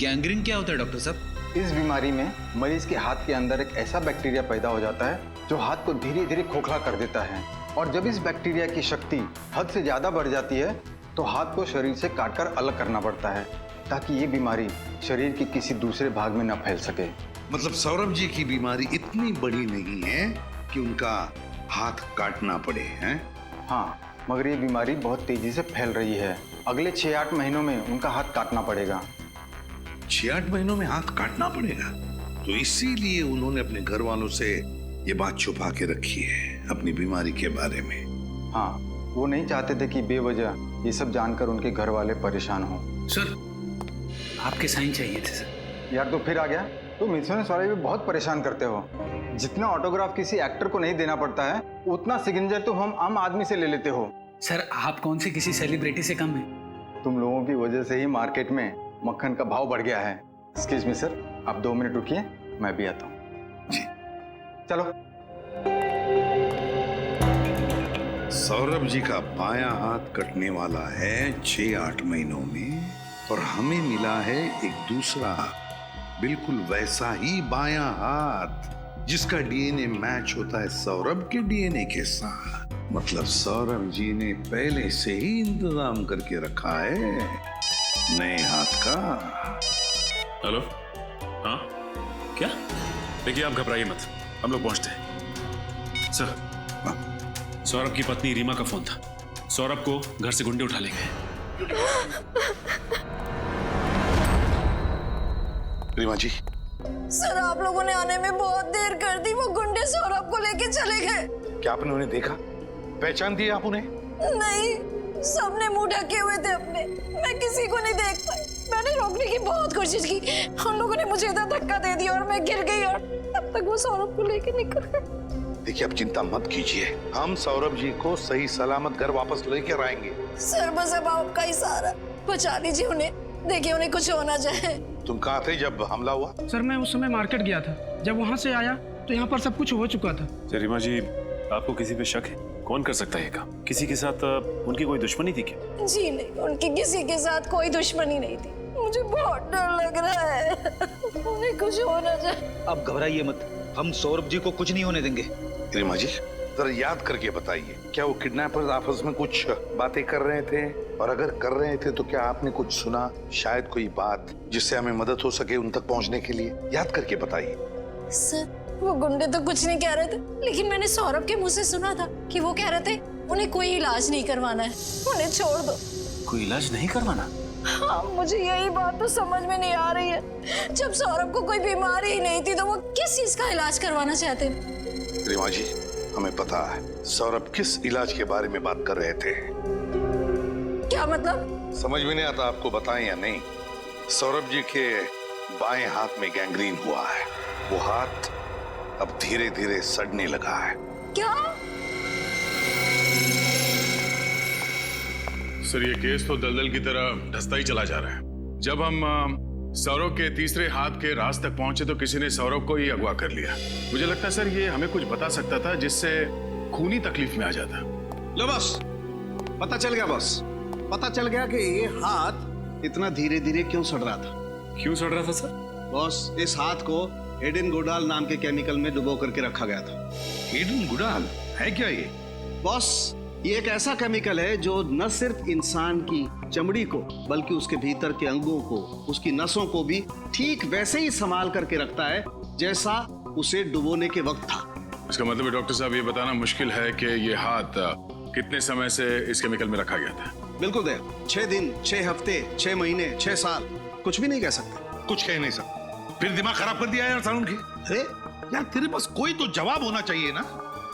गैंग्रीन क्या होता है डॉक्टर साहब? इस बीमारी में मरीज के हाथ के अंदर एक ऐसा बैक्टीरिया पैदा हो जाता है जो हाथ को धीरे धीरे खोखला कर देता है, और जब इस बैक्टीरिया की शक्ति हद से ज्यादा बढ़ जाती है तो हाथ को शरीर से काटकर अलग करना पड़ता है ताकि ये बीमारी शरीर के किसी दूसरे भाग में न फैल सके। मतलब सौरभ जी की बीमारी इतनी बड़ी नहीं है कि उनका हाथ काटना पड़े, हैं? हाँ, मगर ये बीमारी बहुत तेजी से फैल रही है। अगले 6-8 महीनों में उनका हाथ काटना पड़ेगा। 6-8 महीनों में हाथ काटना पड़ेगा? तो इसीलिए उन्होंने अपने घर वालों से ये बात छुपा के रखी है अपनी बीमारी के बारे में। हाँ, वो नहीं चाहते थे कि बेवजह ये सब जानकर उनके घर वाले परेशान हो। सर आपके साइन चाहिए थे सर। यार तो फिर आ गया। तुम इंश्योरेंस वाले भी बहुत परेशान करते हो। जितना ऑटोग्राफ किसी एक्टर को नहीं देना पड़ता है उतना सिग्नेचर तो हम आम आदमी से ले लेते हो। सर आप कौन से किसी सेलिब्रिटी से कम है? तुम लोगों की वजह से ही मार्केट में मक्खन का भाव बढ़ गया है। एक्सक्यूज मी सर, आप 2 मिनट रुकिए, मैं भी आता हूँ। जी चलो। सौरभ जी का बायां हाथ कटने वाला है 6-8 महीनों में, और हमें मिला है एक दूसरा बिल्कुल वैसा ही बायां हाथ जिसका डीएनए मैच होता है सौरभ के डीएनए के साथ। मतलब सौरभ जी ने पहले से ही इंतजाम करके रखा है नए हाथ का। हेलो? हाँ क्या? देखिए आप घबराइए मत, हम लोग पहुंचते हैं। सर सौरभ की पत्नी रीमा का फोन था। सौरभ को घर से गुंडे उठा ले गए। रीमा जी। सर आप लोगों ने आने में बहुत देर कर दी। वो गुंडे सौरभ को लेके चले गए। क्या आपने उन्हें देखा? पहचान दिया आप उन्हें? नहीं, सबने मुंह ढके हुए थे अपने। मैं किसी को नहीं देख पाई। मैंने रोकने की बहुत कोशिश की, उन लोगों ने मुझे इधर धक्का दे दिया और मैं गिर गई, और तब तक वो सौरभ को लेके निकल गए। देखिए आप चिंता मत कीजिए, हम सौरभ जी को सही सलामत घर वापस लेकर आएंगे। सर बस अब आपका ही सहारा, बचा लीजिए उन्हें। देखिए उन्हें कुछ हो ना जाए। तुम कहाँ थे जब हमला हुआ? सर मैं उस समय मार्केट गया था। जब वहाँ से आया तो यहाँ पर सब कुछ हो चुका था। रीमा जी आपको किसी पे शक है? कौन कर सकता है ये काम? किसी के साथ उनकी कोई दुश्मनी थी क्या? जी नहीं, उनकी किसी के साथ कोई दुश्मनी नहीं थी। मुझे बहुत डर लग रहा है, उन्हें कुछ हो ना जाए। अब घबराइए मत, हम सौरभ जी को कुछ नहीं होने देंगे। रीमा जी जरा याद करके बताइए, क्या वो किडनैपर्स आपस में कुछ बातें कर रहे थे? और अगर कर रहे थे तो क्या आपने कुछ सुना? शायद कोई बात जिससे हमें मदद हो सके उन तक पहुंचने के लिए। याद करके बताइए। सर वो गुंडे तो कुछ नहीं कह रहे थे, लेकिन मैंने सौरभ के मुंह से सुना था कि वो कह रहे थे उन्हें कोई इलाज नहीं करवाना है, उन्हें छोड़ दो। कोई इलाज नहीं करवाना? हाँ, मुझे यही बात तो समझ में नहीं आ रही है। जब सौरभ को कोई बीमारी ही नहीं थी तो वो किस चीज का इलाज करवाना चाहते? रीमा जी हमें पता है सौरभ किस इलाज के बारे में बात कर रहे थे। क्या मतलब? समझ में नहीं आता आपको बताएं या नहीं। सौरभ जी के बाएं हाथ में गैंग्रीन हुआ है, वो हाथ अब धीरे धीरे सड़ने लगा है। क्या? सर ये केस तो दलदल की तरह धंसता ही चला जा रहा है। जब हम सौरभ के तीसरे हाथ के राज तक पहुंचे तो किसी ने सौरभ को ही अगवा कर लिया। मुझे लगता है सर ये हमें कुछ बता सकता था जिससे खूनी तकलीफ में आ जाता, लो बॉस, पता चल गया बॉस, पता चल गया कि ये हाथ इतना धीरे धीरे क्यों सड़ रहा था। क्यों सड़ रहा था सर? बॉस, इस हाथ को एडेन गुडाल नाम के केमिकल में डुबो करके रखा गया था। एडेन गुडाल है क्या ये? बॉस, ये एक ऐसा केमिकल है जो न सिर्फ इंसान की चमड़ी को बल्कि उसके भीतर के अंगों को, उसकी नसों को भी ठीक वैसे ही संभाल करके रखता है जैसा उसे डुबोने के वक्त था। इसका मतलब है डॉक्टर साहब, ये बताना मुश्किल है कि ये हाथ कितने समय से इस केमिकल में रखा गया था। बिल्कुल दे, 6 दिन, 6 हफ्ते, 6 महीने, 6 साल, कुछ भी नहीं कह सकते। कुछ कह नहीं सकते। फिर दिमाग खराब कर दिया यार सारुण की। अरे यार, तेरे पास कोई तो जवाब होना चाहिए ना।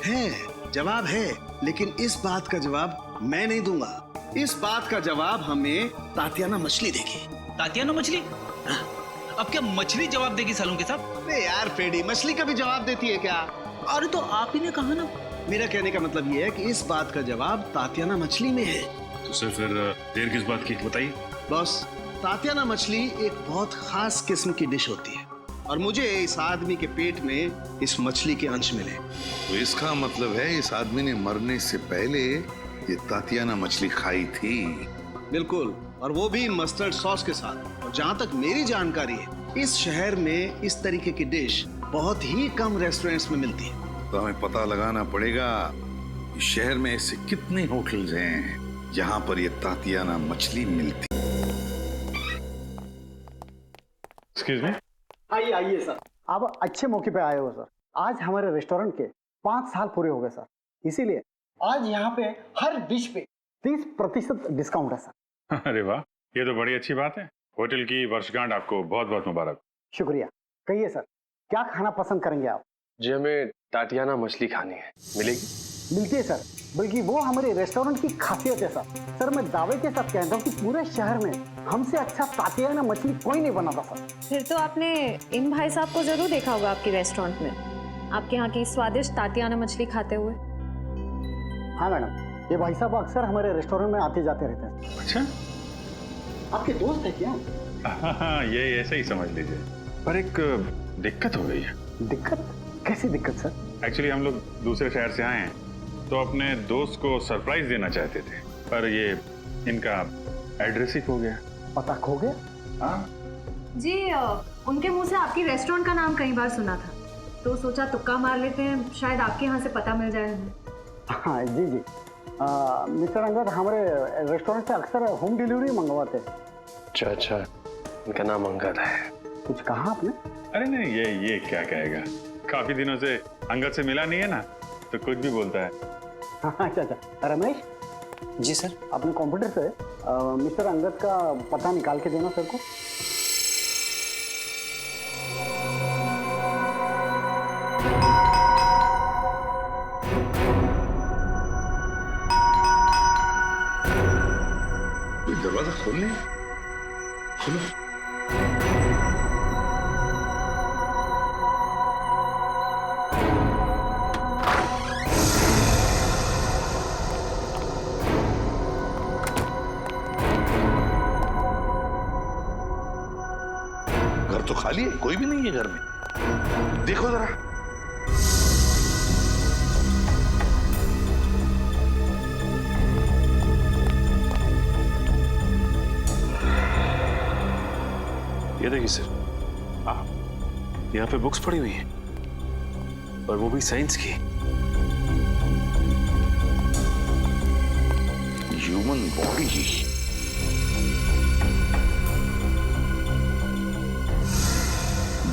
है, जवाब है, लेकिन इस बात का जवाब मैं नहीं दूंगा। इस बात का जवाब हमें तातियाना मछली देगी। तातियाना मछली? अब क्या मछली जवाब देगी सालूंके साहब? अरे यार पेडी, मछली कभी जवाब देती है क्या? अरे तो आप ही ने कहा ना। मेरा कहने का मतलब ये है कि इस बात का जवाब तातियाना मछली में है। तो सर फिर देर किस बात की, बताइए। बॉस, तातियाना मछली एक बहुत खास किस्म की डिश होती है और मुझे इस आदमी के पेट में इस मछली के अंश मिले। तो इसका मतलब है इस आदमी ने मरने से पहले ये तातियाना मछली खाई थी। बिल्कुल, और वो भी मस्टर्ड सॉस के साथ। और जहाँ तक मेरी जानकारी है, इस शहर में इस तरीके की डिश बहुत ही कम रेस्टोरेंट्स में मिलती है। तो हमें पता लगाना पड़ेगा इस शहर में ऐसे कितने होटल्स हैं जहाँ पर ये तातियाना मछली मिलती। Excuse me. आइए आइए सर, आप अच्छे मौके पे आए हो सर। आज हमारे रेस्टोरेंट के 5 साल पूरे हो गए सर, इसीलिए आज यहाँ पे हर डिश पे 30% डिस्काउंट है सर। अरे वाह, ये तो बड़ी अच्छी बात है। होटल की वर्षगांठ आपको बहुत बहुत मुबारक। शुक्रिया। कहिए सर, क्या खाना पसंद करेंगे आप? जी, हमें टाटियाना मछली खानी है। मिलेगी? मिलती है सर, बल्कि वो हमारे रेस्टोरेंट की खासियत है सर। सर मैं दावे के साथ कहता हूँ कि पूरे शहर में हमसे अच्छा तातियाना मछली कोई नहीं बनाता सर। फिर तो आपने इन भाई साहब को जरूर देखा होगा आपके रेस्टोरेंट में, आपके यहाँ की स्वादिष्ट तातियाना मछली खाते हुए। हाँ मैडम, ये भाई साहब अक्सर हमारे रेस्टोरेंट में आते जाते रहते हैं। अच्छा, आपके दोस्त है क्या? हाँ, ये ऐसे ही समझ लीजिए। पर एक दिक्कत हो गई है। दिक्कत? कैसी दिक्कत सर? एक्चुअली हम लोग दूसरे शहर से आए हैं, तो अपने दोस्त को सरप्राइज देना चाहते थे, पर ये इनका एड्रेस ही खो गया। पता खो गया? हाँ जी, उनके मुंह से आपकी रेस्टोरेंट का नाम कई बार सुना था, तो सोचा तुक्का मार लेते हैं, शायद आपके यहाँ से पता मिल जाए हमें। हाँ जी जी, मिस्टर अंगद हमारे रेस्टोरेंट से अक्सर होम डिलीवरी मंगवाते हैं। अच्छा अच्छा, इनका नाम अंगद है। कुछ कहा आपने? अरे नहीं, ये क्या कहेगा, काफी दिनों से अंगद से मिला नहीं है ना, तो कुछ भी बोलता है। अच्छा अच्छा, रमेश जी सर, अपने कंप्यूटर से मिस्टर अंगद का पता निकाल के देना सर को। दरवाजा खोल ले, खोलो। घर तो खाली है, कोई भी नहीं है घर में। देखो जरा। ये देखिए सर, यहाँ पे बुक्स पड़ी हुई हैं, और वो भी साइंस की। Human body,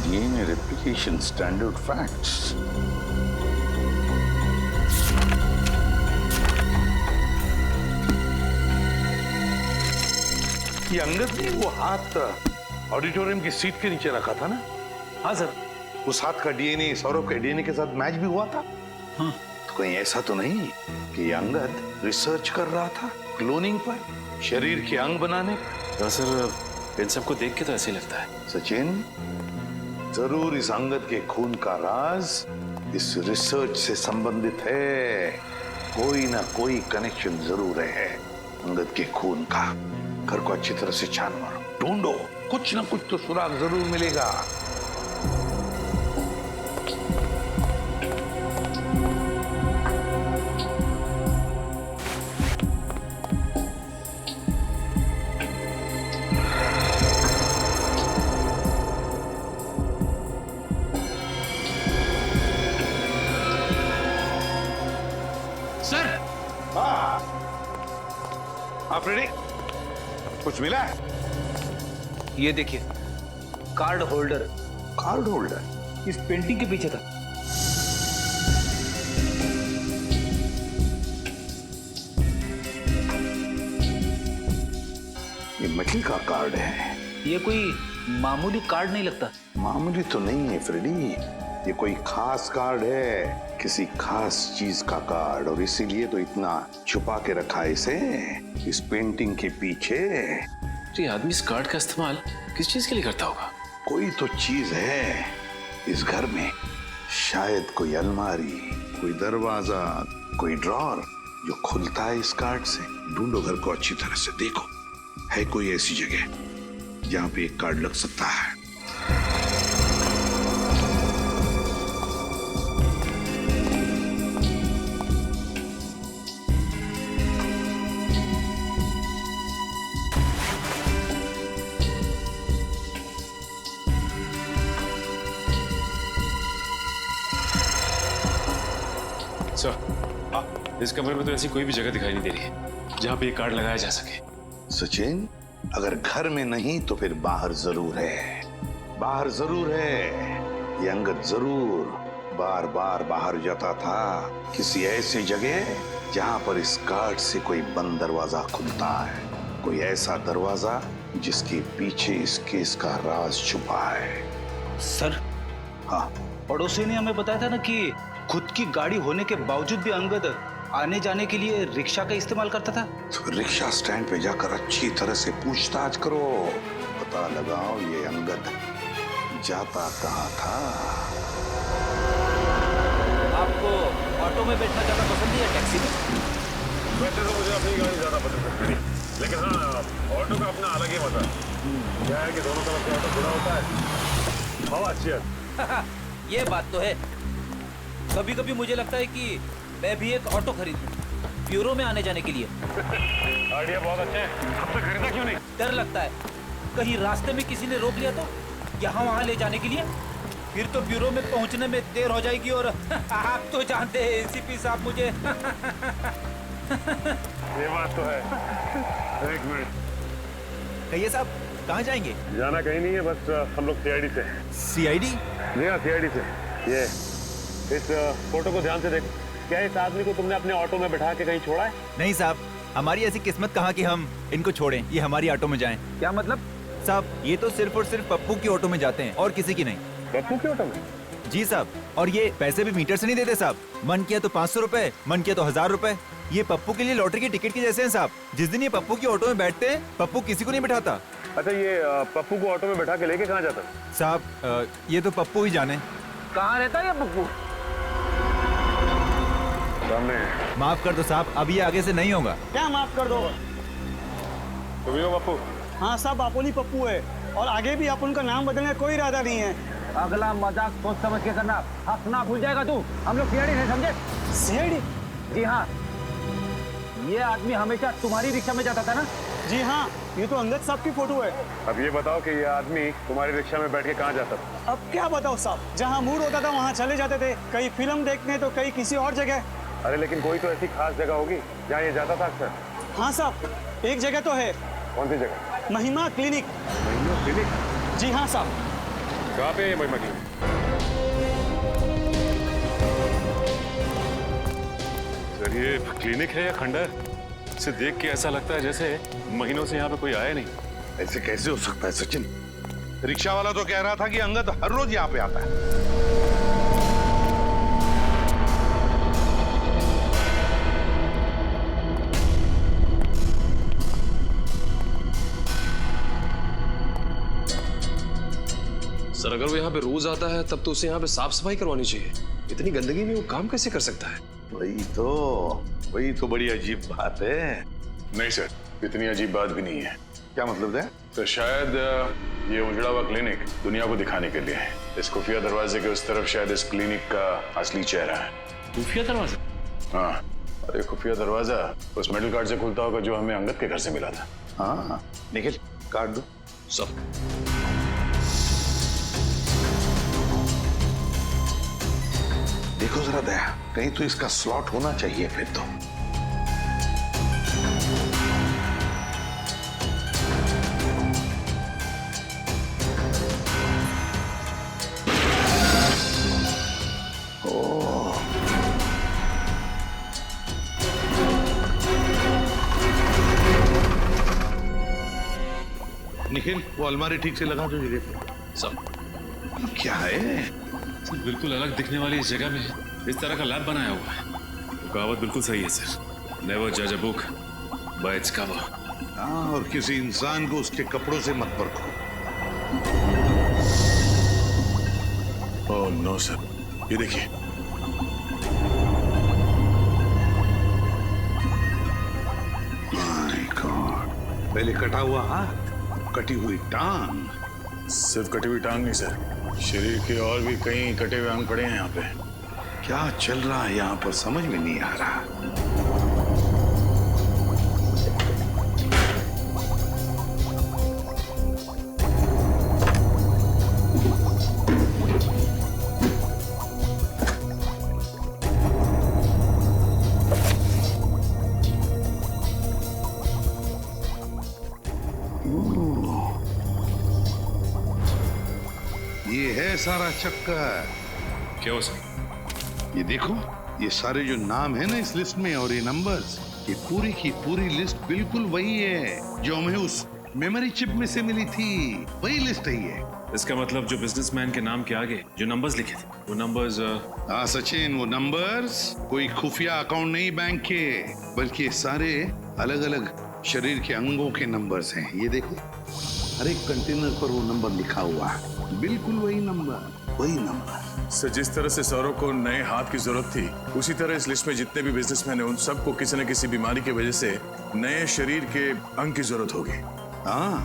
DNA replication standard facts. ये अंगद ने वो हाथ ऑडिटोरियम की सीट के नीचे रखा था ना? हाँ सर। उस हाथ का डीएनए सौरभ के डीएनए के साथ मैच भी हुआ था। हाँ। तो कहीं ऐसा तो नहीं कि ये अंगद रिसर्च कर रहा था क्लोनिंग पर, शरीर के अंग बनाने पर? हाँ सर, इन सबको देख के तो ऐसे ही लगता है। सचिन, जरूर इस अंगद के खून का राज इस रिसर्च से संबंधित है। कोई ना कोई कनेक्शन जरूर है अंगद के खून का। घर को अच्छी तरह से छान मारो, ढूंढो, कुछ ना कुछ तो सुराग जरूर मिलेगा। कुछ मिला है? ये देखिए, कार्ड होल्डर। कार्ड होल्डर इस पेंटिंग के पीछे था। ये मछली का कार्ड है। ये कोई मामूली कार्ड नहीं लगता। मामूली तो नहीं है फ्रेडी, ये कोई खास कार्ड है, किसी खास चीज का कार्ड, और इसीलिए तो इतना छुपा के रखा है इसे इस पेंटिंग के पीछे। तो ये आदमी इस कार्ड का इस्तेमाल किस चीज के लिए करता होगा? कोई तो चीज है इस घर में, शायद कोई अलमारी, कोई दरवाजा, कोई ड्रॉर जो खुलता है इस कार्ड से। ढूंढो घर को अच्छी तरह से, देखो है कोई ऐसी जगह जहां पे एक कार्ड लग सकता है। सर, इस कमरे में तो ऐसी कोई भी जगह दिखाई नहीं दे रही है जहाँ पे ये कार्ड लगाया जा सके। सचिन, अगर घर में नहीं तो फिर बाहर जरूर है, बाहर जरूर है। ये अंगद जरूर बार बार बाहर जाता था, किसी ऐसी जगह जहां पर इस कार्ड से कोई बंद दरवाजा खुलता है, कोई ऐसा दरवाजा जिसके पीछे इस केस का राज छुपा है। सर, हाँ, पड़ोसी ने हमें बताया था ना कि खुद की गाड़ी होने के बावजूद भी अंगद आने जाने के लिए रिक्शा का इस्तेमाल करता था। तो रिक्शा स्टैंड पे जाकर अच्छी तरह से पूछताछ करो, पता लगाओ ये अंगद जाता कहाँ था। आपको ऑटो में बैठना ज्यादा पसंद है या टैक्सी में? वैसे तो मुझे अपनी गाड़ी ज्यादा पसंद है, लेकिन हाँ, ऑटो का अपना अलग ही मजा है। क्या है कि दोनों तरफ से ऑटो खुला होता है, हवा अच्छी है। ये बात तो है। कभी कभी मुझे लगता है कि मैं भी एक ऑटो खरीदूं, ब्यूरो में आने जाने के लिए। आइडिया बहुत अच्छा है, अब तक खरीदा क्यों नहीं? डर लगता है कहीं रास्ते में किसी ने रोक लिया तो, यहाँ वहाँ ले जाने के लिए, फिर तो ब्यूरो में पहुँचने में देर हो जाएगी। और आप तो जानते हैं एसीपी साहब मुझे। ये बात तो है। एक मिनट, कहिए साहब, कहाँ जाएंगे? जाना कहीं नहीं है, बस हम लोग सीआईडी से। सीआईडी? जी हाँ, सीआईडी से। ये इस फोटो को ध्यान से देख। क्या इस आदमी को तुमने अपने ऑटो में बैठा के कहीं छोड़ा है? नहीं साहब, हमारी ऐसी किस्मत कहाँ कि हम इनको छोड़ें, ये हमारी ऑटो में जाएं। क्या मतलब? साहब, ये तो सिर्फ और सिर्फ पप्पू की ऑटो में जाते हैं और किसी की नहीं। पप्पू की ऑटो में? जी साहब, और ये पैसे भी मीटर से नहीं देते साहब। मन किया तो 500 रुपए, मन किया तो 1000 रुपए। ये पप्पू के लिए लॉटरी की टिकट के जैसे हैं साहब। जिस दिन ये पप्पू की ऑटो में बैठते हैं, पप्पू किसी को नहीं बिठाता। अच्छा, ये पप्पू को ऑटो में बैठा के लेके कहाँ जाता? साहब, ये तो पप्पू ही जाने। कहाँ रहता है ये पप्पू? सामने। माफ कर दो साहब, अब ये आगे से नहीं होगा। क्या माफ कर दो? तुम ही हो पप्पू? हाँ साहब, अपन ही पप्पू है, और आगे भी अपन का नाम बदलने का कोई इरादा नहीं है। अगला मजाक सोच समझ के करना, हंसना भूल जाएगा तू। हम लोग सीआईडी से, समझे? सीआईडी? जी हाँ, ये आदमी हमेशा तुम्हारी रिक्शा में जाता था ना? जी हाँ, ये तो अंगद साहब की फोटो है। अब ये बताओ कि ये आदमी तुम्हारी रिक्शा में बैठ के कहाँ जाता था? अब क्या बताओ साहब, जहाँ मूड होता था वहाँ चले जाते थे, कहीं फिल्म देखने तो कहीं किसी और जगह। अरे लेकिन कोई तो ऐसी खास जगह होगी जहाँ ये जाता था अक्सर। हाँ साहब, एक जगह तो है। कौन सी जगह? महिमा क्लिनिक। महिमा क्लिनिक? जी हाँ साहब। कहाँ पे है महिमा क्लिनिक? सर, ये क्लिनिक है या खंडर? इसे देख के ऐसा लगता है जैसे महीनों से यहाँ पे कोई आया नहीं। ऐसे कैसे हो सकता है सचिन? रिक्शा वाला तो कह रहा था कि अंगद हर रोज यहाँ पे आता है। सर, अगर वो यहाँ पे रोज आता है तब तो उसे यहाँ पे साफ सफाई करवानी चाहिए। इतनी गंदगी में वो काम कैसे कर सकता है? वही तो बड़ी अजीब बात है। नहीं सर, इतनी अजीब बात भी नहीं है। क्या मतलब है? तो शायद ये उजड़ा हुआ क्लिनिक दुनिया को दिखाने के लिए है। इस खुफिया दरवाजे के उस तरफ शायद इस क्लिनिक का असली चेहरा है। खुफिया दरवाजा? हाँ, और ये खुफिया दरवाजा उस मेटल कार्ड से खुलता होगा जो हमें अंगद के घर से मिला था। हाँ, निखिल कार्ड दो। सब देखो जरा दया, कहीं तो इसका स्लॉट होना चाहिए फिर तो। निखिल वो अलमारी ठीक से लगा दो देखो। सब क्या है? सर बिल्कुल अलग दिखने वाली इस जगह में इस तरह का लैब बनाया हुआ है। वो कहावत बिल्कुल सही है सर, नेवर जज a book by its cover. हाँ, और किसी इंसान को उसके कपड़ों से मत परखो। ओह नो सर, ये देखिए। माय गॉड, पहले कटा हुआ हाथ, कटी हुई टांग। सिर्फ कटी हुई टांग नहीं सर, शरीर के और भी कई कटे हुए अंग पड़े हैं यहाँ पे। क्या चल रहा है यहाँ पर समझ में नहीं आ रहा। ये है सारा चक्कर। क्या हो सर? ये देखो, ये सारे जो नाम है ना इस लिस्ट में और ये नंबर्स, ये पूरी की पूरी लिस्ट बिल्कुल वही है जो हमें उस मेमोरी चिप में से मिली थी। वही लिस्ट है ये। इसका मतलब जो बिजनेसमैन के नाम के आगे जो नंबर्स लिखे थे वो नंबर्स। हाँ सचिन, वो नंबर्स कोई खुफिया अकाउंट नहीं बैंक के, बल्कि सारे अलग अलग शरीर के अंगों के नंबर्स हैं। ये देखो, हर एक कंटेनर पर वो नंबर लिखा हुआ है, बिल्कुल वही नंबर, वही नंबर। सर जिस तरह से सौरव को नए हाथ की जरूरत थी, उसी तरह इस लिस्ट में जितने भी बिजनेसमैन हैं उन सबको किसी न किसी बीमारी की वजह से नए शरीर के अंग की जरूरत होगी। हाँ,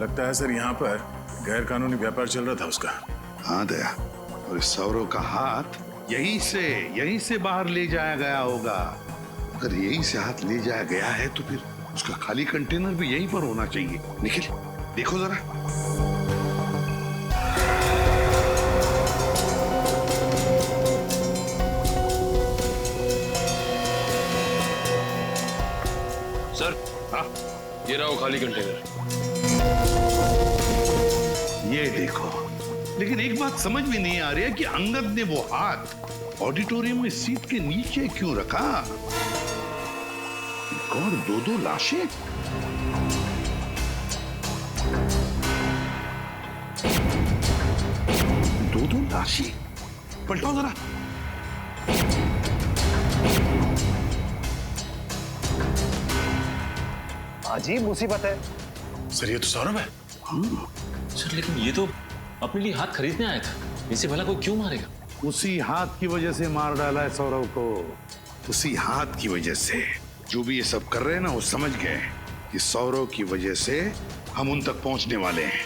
लगता है सर यहाँ पर गैर कानूनी व्यापार चल रहा था उसका। हाँ दया, और इस सौरव का हाथ यहीं से बाहर ले जाया गया होगा। अगर यहीं से हाथ ले जाया गया है तो फिर उसका खाली कंटेनर भी यहीं पर होना चाहिए। निखिल देखो जरा। सर हाँ, ये रहा वो खाली कंटेनर। ये देखो, लेकिन एक बात समझ में नहीं आ रही है कि अंगद ने वो हाथ ऑडिटोरियम में सीट के नीचे क्यों रखा? और दो लाशें। दो लाशें, पलटाओ जरा। अजीब मुसीबत है। सर ये तो सौरभ है। सर लेकिन ये तो अपने लिए हाथ खरीदने आया था, इसे भला कोई क्यों मारेगा? उसी हाथ की वजह से मार डाला है सौरव को, उसी हाथ की वजह से। जो भी ये सब कर रहे हैं ना, वो समझ गए कि सौरव की वजह से हम उन तक पहुंचने वाले हैं।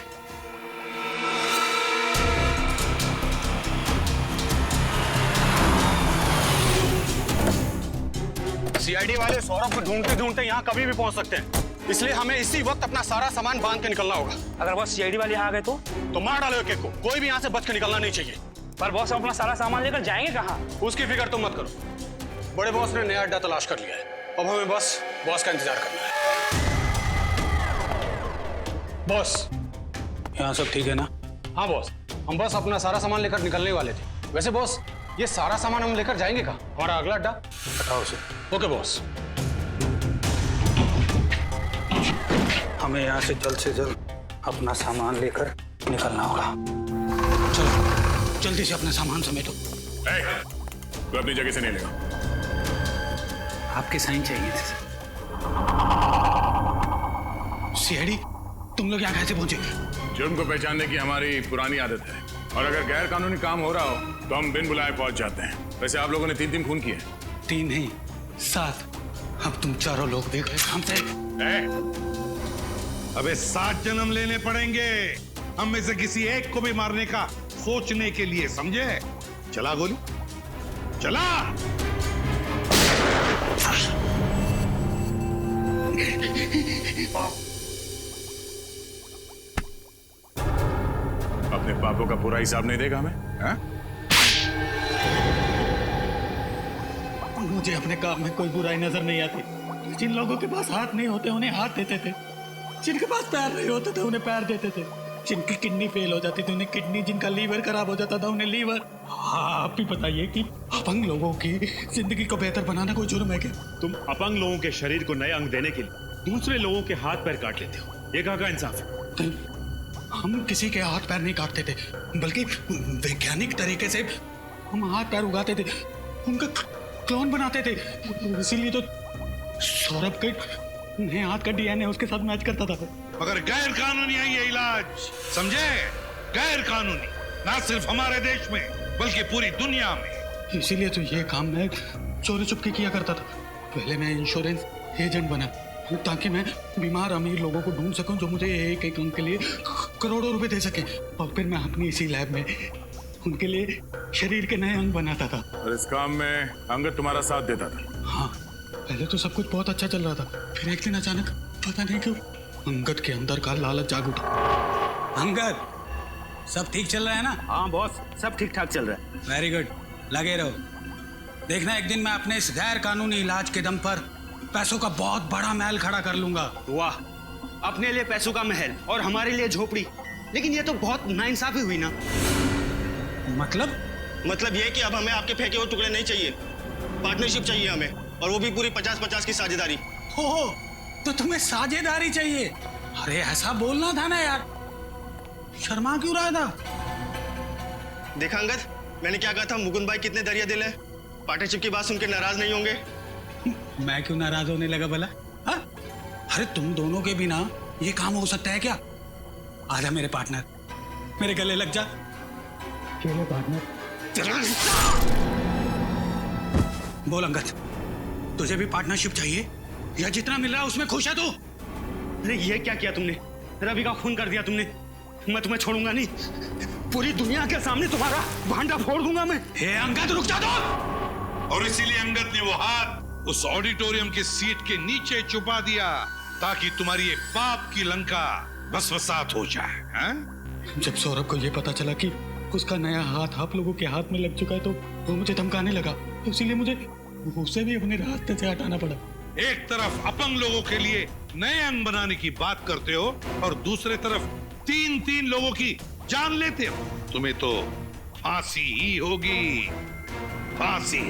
सीआईडी वाले सौरभ को ढूंढते ढूंढते यहाँ कभी भी पहुंच सकते हैं, इसलिए हमें इसी वक्त अपना सारा सामान बांध के निकलना होगा। अगर बॉस सीआईडी वाले यहाँ आ गए तो मार डालो एक एक को, कोई भी यहाँ से बच के निकलना नहीं चाहिए। पर बॉस हम अपना सारा सामान लेकर जाएंगे कहाँ? उसकी फिक्र तुम मत करो, बड़े बॉस ने नया अड्डा तलाश कर लिया है, अब हमें बस बॉस का इंतजार करना है। बॉस यहाँ सब ठीक है ना? हाँ बॉस, हम बस अपना सारा सामान लेकर निकलने वाले थे। वैसे बॉस ये सारा सामान हम लेकर जाएंगे कहाँ? हमारा अगला अड्डा हटाओ उसे। ओके बॉस, हमें यहाँ से जल्द अपना सामान लेकर निकलना होगा। चलो जल्दी से अपना सामान समेटो। तो अपनी जगह से नहीं लेगा। आपके साइन चाहिए थे। सीआईडी तुम लोग यहाँ कैसे पहुंचे? जुर्म को पहचानने की हमारी पुरानी आदत है, और अगर गैर कानूनी काम हो रहा हो तो हम बिन बुलाए पहुंच जाते हैं। वैसे आप लोगों ने 3 खून किए। 3 नहीं 7। अब तुम चारों लोग देख रहे हमसे। अबे 7 जन्म लेने पड़ेंगे हम में से किसी एक को भी मारने का सोचने के लिए, समझे? चला गोली, चला। अपने पापों का पूरा हिसाब नहीं देगा हमें? मुझे अपने काम में कोई बुराई नजर नहीं आती। जिन लोगों के पास हाथ नहीं होते उन्हें हाथ देते थे, जिनके पास पैर नहीं होते थे उन्हें पैर देते थे, जिनकी किडनी फेल हो जाती थी उन्हें किडनी, जिनका लीवर खराब हो जाता था उन्हें लीवर। आप भी बताइए कि अपंग लोगों की जिंदगी को बेहतर बनाना कोई जुर्म है क्या? तुम अपंग लोगों के शरीर को नए अंग देने के लिए दूसरे लोगों के हाथ पैर काट लेते हो। ये कहाँ का इंसाफ है? हम किसी के हाथ पैर नहीं काटते थे, बल्कि वैज्ञानिक तरीके से हम हाथ पैर उगाते थे, उनका क्लोन बनाते थे। इसीलिए तो सौरभ के नए हाथ का डीएनए उसके साथ मैच करता था। मगर गैर कानूनी है ये इलाज, समझे? गैर कानूनी, ना सिर्फ हमारे देश में बल्कि पूरी दुनिया में। इसीलिए तो ये काम मैं चोरी चुपके किया करता था। पहले मैं इंश्योरेंस एजेंट बना ताकि मैं बीमार अमीर लोगों को ढूंढ सकूं जो मुझे एक एक अंक के लिए करोड़ों रुपए दे सके, और फिर मैं अपनी इसी लैब में उनके लिए शरीर के नए अंग बनाता था। और इस काम में अंगद तुम्हारा साथ देता था? हाँ, पहले तो सब कुछ बहुत अच्छा चल रहा था, फिर एक दिन अचानक पता नहीं क्यों अंगद के अंदर का लालच जाग उठा। अंगद, सब ठीक चल रहा है ना? हाँ बॉस, सब ठीक ठाक चल रहा है। वेरी गुड, लगे रहो। देखना एक दिन मैं अपने इस गैर कानूनी इलाज के दम पर पैसों का बहुत बड़ा महल खड़ा कर लूंगा। वाह, अपने लिए पैसों का महल और हमारे लिए झोपड़ी। लेकिन ये तो बहुत नाइंसाफी हुई ना। मतलब ये कि अब हमें आपके फेंके हुए टुकड़े नहीं चाहिए, पार्टनरशिप चाहिए हमें, और वो भी पूरी 50-50 की साझेदारी। हो, तो तुम्हें साझेदारी चाहिए? अरे ऐसा बोलना था ना यार, शर्मा क्यों रहा था? देखा अंगद, मैंने क्या कहा था? मुकुंद भाई कितने दरिया दिल है। पार्टनरशिप की बात सुन के नाराज नहीं होंगे? मैं क्यों नाराज होने लगा भला? हाँ? अरे तुम दोनों के बिना ये काम हो सकता है क्या? आजा मेरे पार्टनर, मेरे गले लग जा। चलो पार्टनर। बोल अंगद, तुझे भी पार्टनरशिप चाहिए या जितना मिल रहा है उसमें खुश है तू? अरे ये क्या किया तुमने? रवि का खून कर दिया तुमने। मैं तुम्हें छोड़ूंगा नहीं, पूरी दुनिया के सामने तुम्हारा भांडा फोड़ दूंगा मैं। हे अंगद, रुक जा दो। और इसीलिए अंगद ने वो हाथ उस ऑडिटोरियम की सीट के नीचे छुपा दिया ताकि तुम्हारी ये पाप की लंका भस्मसात हो जाए। हैं? जब सौरभ को ये पता चला कि उसका नया हाथ आप लोगों के हाथ में लग चुका है तो वो मुझे धमकाने लगा, तो इसीलिए मुझे उसे भी अपने रास्ते से हटाना पड़ा। एक तरफ अपंग लोगों के लिए नए अंग बनाने की बात करते हो और दूसरे तरफ 3-3 लोगों की जान लेते हो। तुम्हें तो फांसी ही होगी, फांसी।